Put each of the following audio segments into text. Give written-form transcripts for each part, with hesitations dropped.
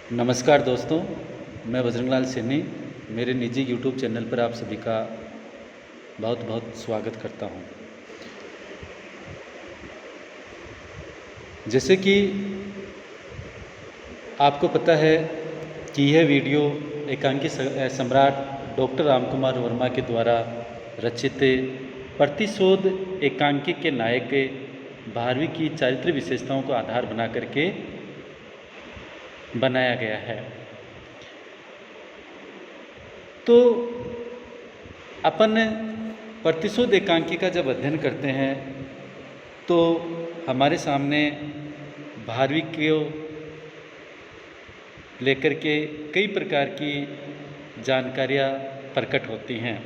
नमस्कार दोस्तों, मैं बजरंगलाल सैनी मेरे निजी यूट्यूब चैनल पर आप सभी का बहुत बहुत स्वागत करता हूं। जैसे कि आपको पता है कि यह वीडियो एकांकी सम्राट डॉक्टर रामकुमार वर्मा के द्वारा रचित प्रतिशोध एकांकी के नायक 12वीं की चारित्र्य विशेषताओं को आधार बना करके बनाया गया है। तो अपन प्रतिशोध एकांकी का जब अध्ययन करते हैं तो हमारे सामने 12वीं को लेकर के कई प्रकार की जानकारियाँ प्रकट होती हैं।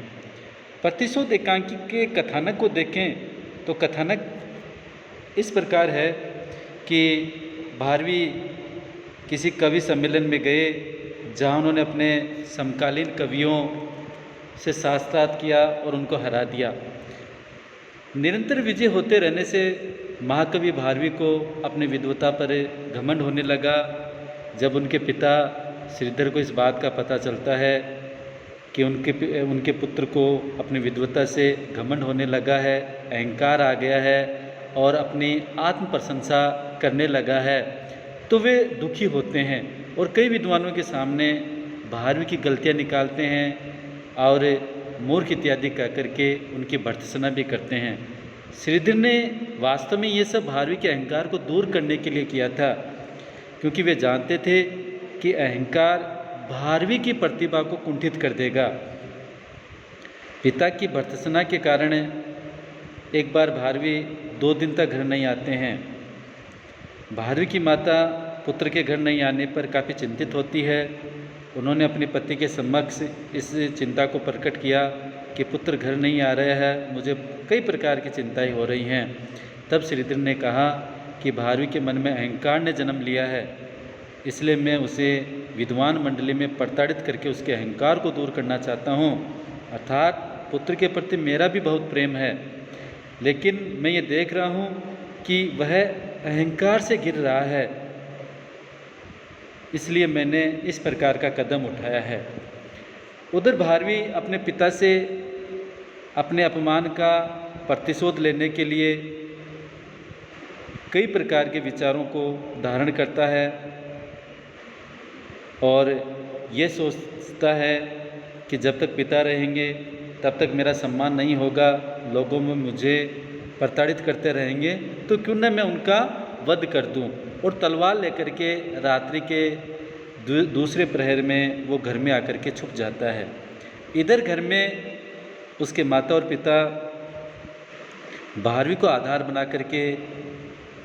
प्रतिशोध एकांकी के कथानक को देखें तो कथानक इस प्रकार है कि 12वीं किसी कवि सम्मेलन में गए जहाँ उन्होंने अपने समकालीन कवियों से शास्त्रार्थ किया और उनको हरा दिया। निरंतर विजय होते रहने से महाकवि 12वीं को अपनी विद्वता पर घमंड होने लगा। जब उनके पिता श्रीधर को इस बात का पता चलता है कि उनके पुत्र को अपनी विद्वता से घमंड होने लगा है, अहंकार आ गया है और अपनी आत्म प्रशंसा करने लगा है, तो वे दुखी होते हैं और कई विद्वानों के सामने 12वीं की गलतियां निकालते हैं और मूर्ख इत्यादि कह करके उनकी भर्त्सना भी करते हैं। श्रीधर ने वास्तव में ये सब 12वीं के अहंकार को दूर करने के लिए किया था, क्योंकि वे जानते थे कि अहंकार 12वीं की प्रतिभा को कुंठित कर देगा। पिता की भर्त्सना के कारण एक बार 12वीं 2 दिन तक घर नहीं आते हैं। 12वीं की माता पुत्र के घर नहीं आने पर काफ़ी चिंतित होती है। उन्होंने अपने पति के समक्ष इस चिंता को प्रकट किया कि पुत्र घर नहीं आ रहा है, मुझे कई प्रकार की चिंताएं हो रही हैं। तब श्रीधर ने कहा कि 12वीं के मन में अहंकार ने जन्म लिया है, इसलिए मैं उसे विद्वान मंडली में प्रताड़ित करके उसके अहंकार को दूर करना चाहता हूँ। अर्थात पुत्र के प्रति मेरा भी बहुत प्रेम है, लेकिन मैं ये देख रहा हूँ कि वह अहंकार से गिर रहा है, इसलिए मैंने इस प्रकार का कदम उठाया है। उधर 12वीं अपने पिता से अपने अपमान का प्रतिशोध लेने के लिए कई प्रकार के विचारों को धारण करता है और ये सोचता है कि जब तक पिता रहेंगे तब तक मेरा सम्मान नहीं होगा, लोगों में मुझे प्रताड़ित करते रहेंगे, तो क्यों न मैं उनका वध कर दूं। और तलवार लेकर के रात्रि के दूसरे प्रहर में वो घर में आकर के छुप जाता है। इधर घर में उसके माता और पिता 12वीं को आधार बना करके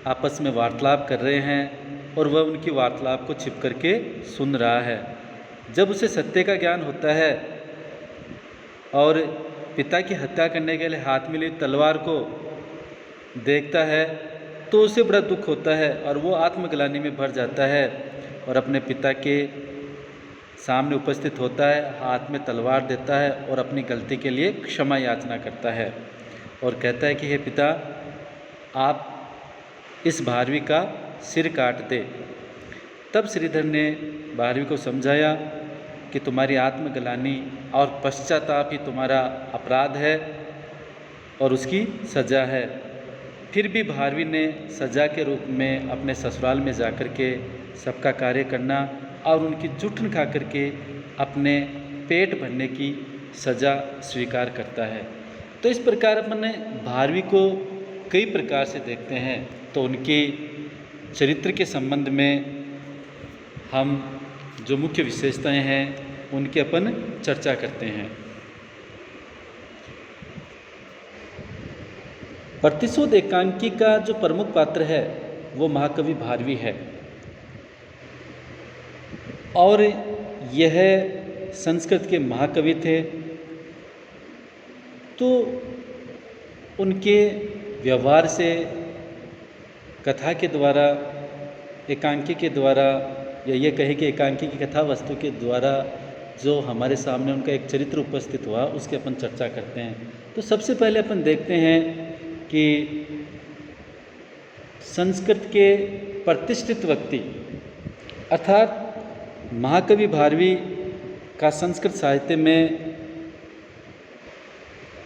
आपस में वार्तालाप कर रहे हैं और वह उनकी वार्तालाप को छिप करके सुन रहा है। जब उसे सत्य का ज्ञान होता है और पिता की हत्या करने के लिए हाथ में ली तलवार को देखता है तो उसे बड़ा दुख होता है और वो आत्मग्लानि में भर जाता है और अपने पिता के सामने उपस्थित होता है, हाथ में तलवार देता है और अपनी गलती के लिए क्षमा याचना करता है और कहता है कि हे पिता, आप इस 12वीं का सिर काट दे। तब श्रीधर ने 12वीं को समझाया कि तुम्हारी आत्मग्लानि और पश्चाताप ही तुम्हारा अपराध है और उसकी सज़ा है। फिर भी 12वीं ने सज़ा के रूप में अपने ससुराल में जाकर के सबका कार्य करना और उनकी जुठन खा करके अपने पेट भरने की सज़ा स्वीकार करता है। तो इस प्रकार अपन 12वीं को कई प्रकार से देखते हैं। तो उनके चरित्र के संबंध में हम जो मुख्य विशेषताएं हैं उनकी अपन चर्चा करते हैं। प्रतिशोध एकांकी का जो प्रमुख पात्र है वो महाकवि 12वीं है और यह संस्कृत के महाकवि थे। तो उनके व्यवहार से, कथा के द्वारा, एकांकी के द्वारा, या ये कहे कि एकांकी की कथा वस्तु के द्वारा जो हमारे सामने उनका एक चरित्र उपस्थित हुआ उसकी अपन चर्चा करते हैं। तो सबसे पहले अपन देखते हैं कि संस्कृत के प्रतिष्ठित व्यक्ति अर्थात महाकवि भारवी का संस्कृत साहित्य में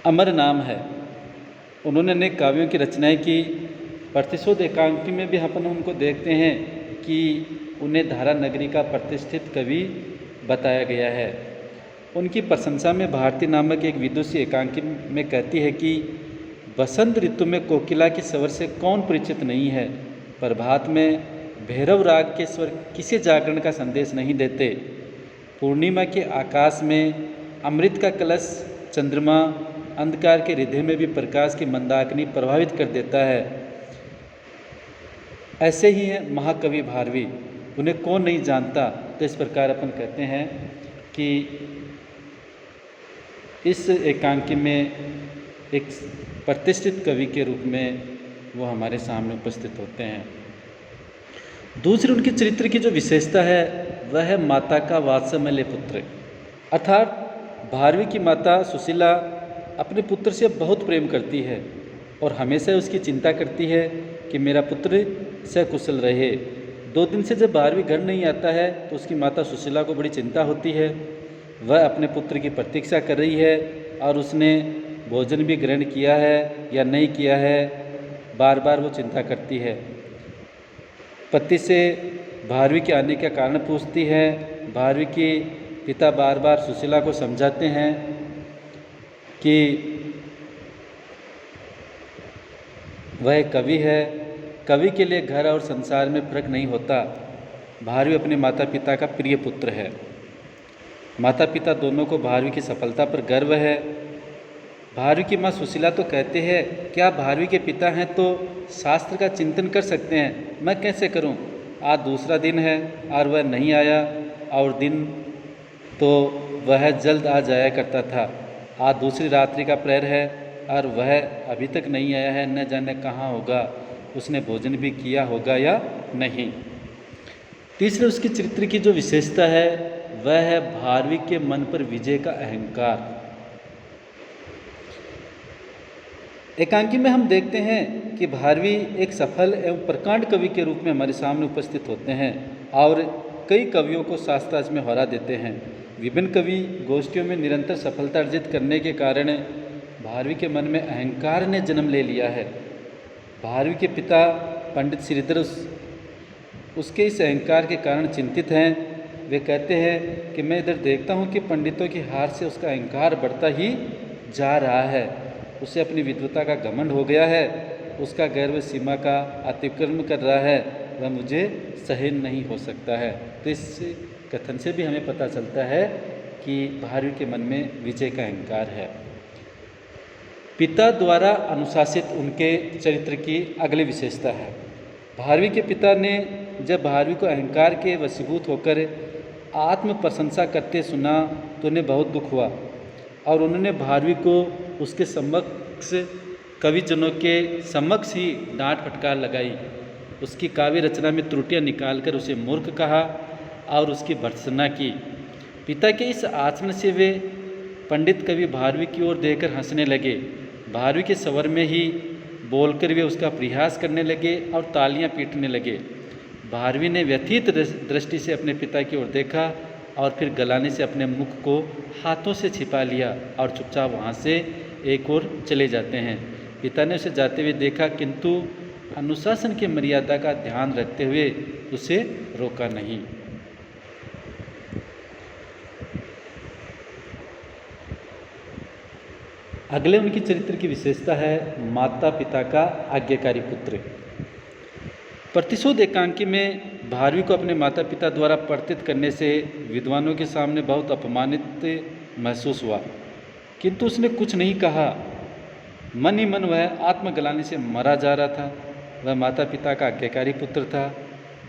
अमर नाम है। उन्होंने अनेक काव्यों की रचनाएं की। प्रतिशोध एकांकी में भी अपन उनको देखते हैं कि उन्हें धारा नगरी का प्रतिष्ठित कवि बताया गया है। उनकी प्रशंसा में भारती नामक एक विदुषी एकांकी में कहती है कि बसंत ऋतु में कोकिला के स्वर से कौन परिचित नहीं है। प्रभात में भैरव राग के स्वर किसी जागरण का संदेश नहीं देते। पूर्णिमा के आकाश में अमृत का कलश चंद्रमा अंधकार के हृदय में भी प्रकाश की मंदाकिनी प्रभावित कर देता है। ऐसे ही है महाकवि भारवी, उन्हें कौन नहीं जानता। तो इस प्रकार अपन कहते हैं कि इस एकांकी में एक प्रतिष्ठित कवि के रूप में वो हमारे सामने उपस्थित होते हैं। दूसरी उनके चरित्र की जो विशेषता है वह है माता का वात्सल्य पुत्र, अर्थात भारवी की माता सुशीला अपने पुत्र से बहुत प्रेम करती है और हमेशा उसकी चिंता करती है कि मेरा पुत्र सकुशल रहे। 2 दिन से जब भारवी घर नहीं आता है तो उसकी माता सुशीला को बड़ी चिंता होती है। वह अपने पुत्र की प्रतीक्षा कर रही है और उसने भोजन भी ग्रहण किया है या नहीं किया है, बार बार वो चिंता करती है। पति से भारवी के आने का कारण पूछती है। भारवी के पिता बार बार सुशीला को समझाते हैं कि वह कवि है, कवि के लिए घर और संसार में फर्क नहीं होता। भारवी अपने माता पिता का प्रिय पुत्र है। माता पिता दोनों को भारवी की सफलता पर गर्व है। भारवी की माँ सुशीला तो कहते हैं क्या भारवी के पिता हैं तो शास्त्र का चिंतन कर सकते हैं, मैं कैसे करूं। आज दूसरा दिन है और वह नहीं आया, और दिन तो वह जल्द आ जाया करता था। आज दूसरी रात्रि का प्रहर है और वह अभी तक नहीं आया है, न जाने कहाँ होगा, उसने भोजन भी किया होगा या नहीं। तीसरे उसकी चरित्र की जो विशेषता है वह है भारवी के मन पर विजय का अहंकार। एकांकी में हम देखते हैं कि भारवी एक सफल एवं प्रकांड कवि के रूप में हमारे सामने उपस्थित होते हैं और कई कवियों को शास्त्रार्थ में हरा देते हैं। विभिन्न कवि गोष्ठियों में निरंतर सफलता अर्जित करने के कारण भारवी के मन में अहंकार ने जन्म ले लिया है। भारवी के पिता पंडित श्रीधर उसके इस अहंकार के कारण चिंतित हैं। वे कहते हैं कि मैं इधर देखता हूँ कि पंडितों की हार से उसका अहंकार बढ़ता ही जा रहा है। उसे अपनी विद्वता का घमंड हो गया है, उसका गर्व सीमा का अतिक्रमण कर रहा है, वह मुझे सहन नहीं हो सकता है। तो इस कथन से भी हमें पता चलता है कि भारवी के मन में विजय का अहंकार है। पिता द्वारा अनुशासित उनके चरित्र की अगली विशेषता है। भारवी के पिता ने जब भारवी को अहंकार के वशीभूत होकर आत्म प्रशंसा करते सुना तो उन्हें बहुत दुख हुआ और उन्होंने भारवी को उसके समक्ष कविजनों के समक्ष ही डांट फटकार लगाई। उसकी काव्य रचना में त्रुटियां निकालकर उसे मूर्ख कहा और उसकी भर्त्सना की। पिता के इस आचरण से वे पंडित कवि भारवी की ओर देखकर हंसने लगे। भारवी के स्वर में ही बोलकर वे उसका प्रयास करने लगे और तालियां पीटने लगे। भारवी ने व्यथित दृष्टि से अपने पिता की ओर देखा और फिर गलाने से अपने मुख को हाथों से छिपा लिया और चुपचाप वहाँ से एक ओर चले जाते हैं। पिता ने उसे जाते हुए देखा किंतु अनुशासन की मर्यादा का ध्यान रखते हुए उसे रोका नहीं। अगले उनकी चरित्र की विशेषता है माता पिता का आज्ञाकारी पुत्र। प्रतिशोध एकांकी में भारवी को अपने माता पिता द्वारा प्रतीत करने से विद्वानों के सामने बहुत अपमानित महसूस हुआ, किंतु उसने कुछ नहीं कहा। मन ही मन वह आत्मग्लानि से मरा जा रहा था। वह माता पिता का आज्ञाकारी पुत्र था,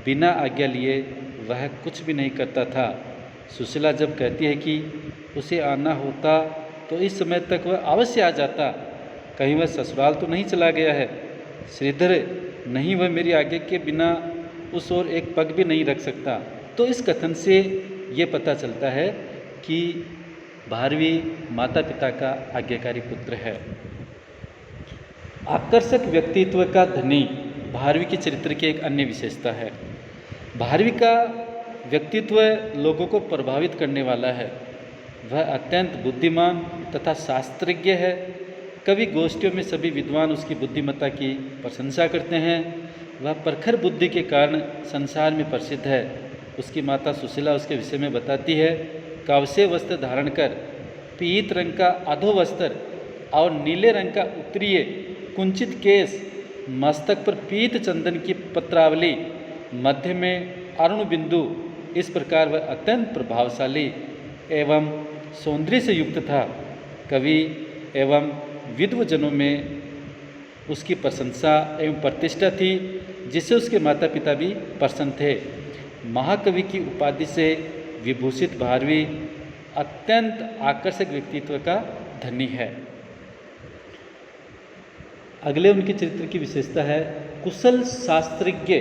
बिना आज्ञा लिए वह कुछ भी नहीं करता था। सुशीला जब कहती है कि उसे आना होता तो इस समय तक वह अवश्य आ जाता, कहीं वह ससुराल तो नहीं चला गया है। श्रीधर नहीं, वह मेरी आज्ञा के बिना उस ओर एक पग भी नहीं रख सकता। तो इस कथन से ये पता चलता है कि भारवी माता पिता का आज्ञाकारी पुत्र है। आकर्षक व्यक्तित्व का धनी भारवी के चरित्र की एक अन्य विशेषता है। भारवी का व्यक्तित्व लोगों को प्रभावित करने वाला है। वह अत्यंत बुद्धिमान तथा शास्त्रज्ञ है। कवि गोष्ठियों में सभी विद्वान उसकी बुद्धिमत्ता की प्रशंसा करते हैं। वह प्रखर बुद्धि के कारण संसार में प्रसिद्ध है। उसकी माता सुशीला उसके विषय में बताती है, कावसे वस्त्र धारण कर, पीत रंग का अधोवस्त्र और नीले रंग का उत्तरीय कुंचित केस, मस्तक पर पीत चंदन की पत्रावली, मध्य में अरुण बिंदु, इस प्रकार वह अत्यंत प्रभावशाली एवं सौंदर्य से युक्त था। कवि एवं विद्वजनों में उसकी प्रशंसा एवं प्रतिष्ठा थी, जिससे उसके माता पिता भी प्रसन्न थे। महाकवि की उपाधि से विभूषित भारवी अत्यंत आकर्षक व्यक्तित्व का धनी है। अगले उनके चरित्र की विशेषता है कुशल शास्त्रज्ञ।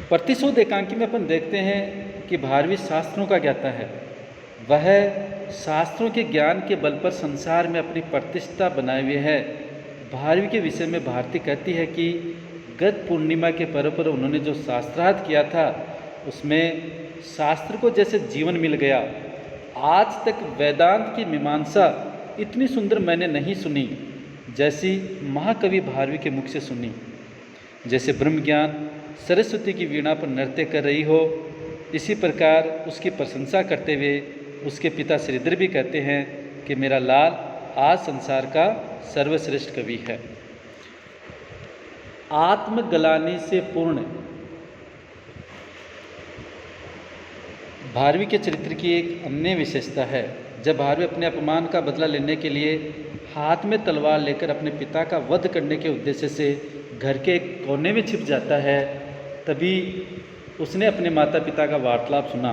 प्रतिशोध एकांकी में अपन देखते हैं कि भारवी शास्त्रों का ज्ञाता है। वह शास्त्रों के ज्ञान के बल पर संसार में अपनी प्रतिष्ठा बनाए हुए है। भारवी के विषय में भारती कहती है कि गत पूर्णिमा के पर्व पर उन्होंने जो शास्त्रार्थ किया था, उसमें शास्त्र को जैसे जीवन मिल गया। आज तक वेदांत की मीमांसा इतनी सुंदर मैंने नहीं सुनी जैसी महाकवि भारवी के मुख से सुनी। जैसे ब्रह्म ज्ञान सरस्वती की वीणा पर नृत्य कर रही हो, इसी प्रकार उसकी प्रशंसा करते हुए उसके पिता श्रीधर भी कहते हैं कि मेरा लाल आज संसार का सर्वश्रेष्ठ कवि है। आत्मग्लानि से पूर्ण भारवी के चरित्र की एक अन्य विशेषता है। जब भारवी अपने अपमान का बदला लेने के लिए हाथ में तलवार लेकर अपने पिता का वध करने के उद्देश्य से घर के एक कोने में छिप जाता है, तभी उसने अपने माता पिता का वार्तालाप सुना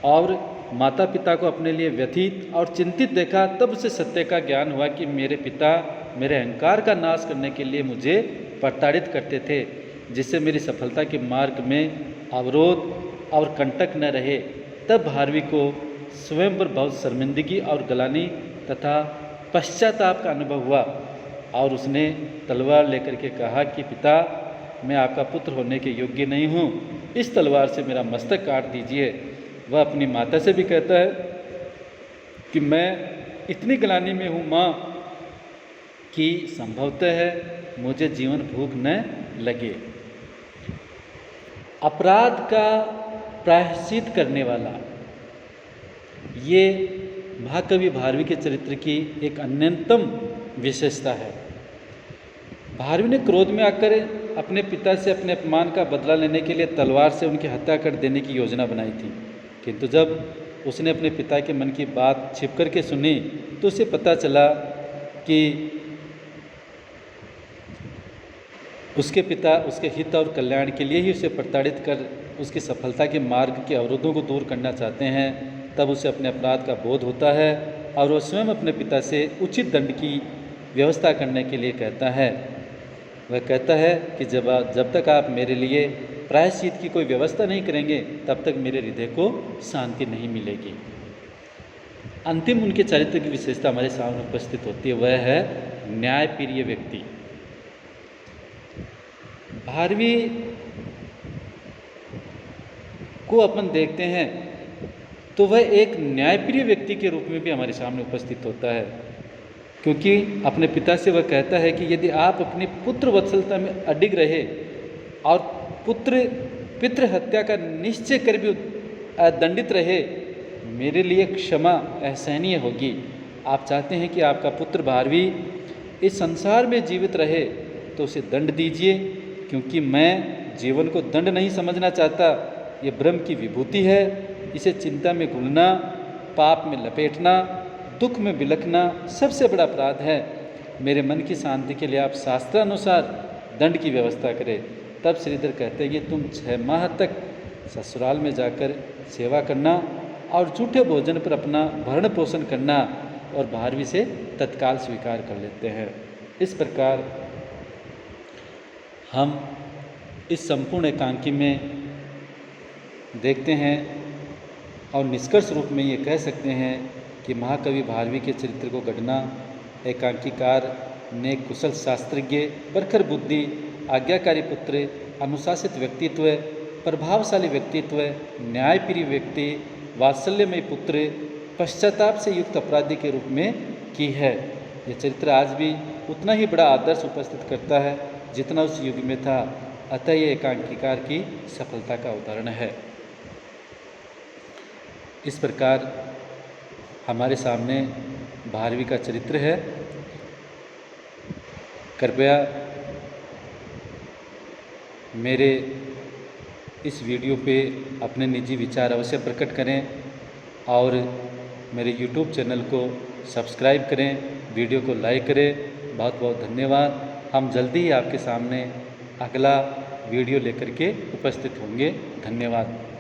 और माता पिता को अपने लिए व्यथित और चिंतित देखा। तब उसे सत्य का ज्ञान हुआ कि मेरे पिता मेरे अहंकार का नाश करने के लिए मुझे प्रताड़ित करते थे, जिससे मेरी सफलता के मार्ग में अवरोध और कंटक न रहे। तब भारवी को स्वयं पर बहुत शर्मिंदगी और ग्लानि तथा पश्चाताप का अनुभव हुआ और उसने तलवार लेकर के कहा कि पिता, मैं आपका पुत्र होने के योग्य नहीं हूँ, इस तलवार से मेरा मस्तक काट दीजिए। वह अपनी माता से भी कहता है कि मैं इतनी ग्लानि में हूँ माँ कि संभवतः है मुझे जीवन भूख न लगे। अपराध का प्रायश्चित करने वाला, ये महाकवि भारवी के चरित्र की एक अन्यतम विशेषता है। भारवी ने क्रोध में आकर अपने पिता से अपने अपमान का बदला लेने के लिए तलवार से उनकी हत्या कर देने की योजना बनाई थी, किंतु जब उसने अपने पिता के मन की बात छिप कर के सुनी तो उसे पता चला कि उसके पिता उसके हित और कल्याण के लिए ही उसे प्रताड़ित कर उसकी सफलता के मार्ग के अवरोधों को दूर करना चाहते हैं। तब उसे अपने अपराध का बोध होता है और वह स्वयं अपने पिता से उचित दंड की व्यवस्था करने के लिए कहता है। वह कहता है कि जब तक आप मेरे लिए प्रायश्चित की कोई व्यवस्था नहीं करेंगे, तब तक मेरे हृदय को शांति नहीं मिलेगी। अंतिम उनके चरित्र की विशेषता हमारे सामने उपस्थित होती है, वह है न्यायप्रिय व्यक्ति। भारवी को अपन देखते हैं तो वह एक न्यायप्रिय व्यक्ति के रूप में भी हमारे सामने उपस्थित होता है, क्योंकि अपने पिता से वह कहता है कि यदि आप अपनी पुत्र वत्सलता में अडिग रहे और पितृ हत्या का निश्चय कर भी दंडित रहे, मेरे लिए क्षमा असहनीय होगी। आप चाहते हैं कि आपका पुत्र भारवी इस संसार में जीवित रहे तो उसे दंड दीजिए, क्योंकि मैं जीवन को दंड नहीं समझना चाहता। ये ब्रह्म की विभूति है, इसे चिंता में घुलना, पाप में लपेटना, दुख में बिलखना सबसे बड़ा अपराध है। मेरे मन की शांति के लिए आप शास्त्रानुसार दंड की व्यवस्था करें। तब श्रीधर कहते हैं कि तुम 6 माह तक ससुराल में जाकर सेवा करना और झूठे भोजन पर अपना भरण पोषण करना, और भारवी से तत्काल स्वीकार कर लेते हैं। इस प्रकार हम इस संपूर्ण एकांकी में देखते हैं और निष्कर्ष रूप में ये कह सकते हैं कि महाकवि भारवी के चरित्र को गढ़ना एकांकीकार ने कुशल शास्त्रज्ञ, प्रखर बुद्धि, आज्ञाकारी पुत्र, अनुशासित व्यक्तित्व प्रभावशाली व्यक्तित्व, न्यायप्रिय व्यक्ति, वात्सल्यमय पुत्र, पश्चाताप से युक्त अपराधी के रूप में की है। यह चरित्र आज भी उतना ही बड़ा आदर्श उपस्थित करता है जितना उस युग में था। अतः यह एकांकीकार की सफलता का उदाहरण है। इस प्रकार हमारे सामने भारवी का चरित्र है। कृपया मेरे इस वीडियो पे अपने निजी विचार अवश्य प्रकट करें और मेरे YouTube चैनल को सब्सक्राइब करें, वीडियो को लाइक करें। बहुत बहुत धन्यवाद। हम जल्दी ही आपके सामने अगला वीडियो लेकर के उपस्थित होंगे। धन्यवाद।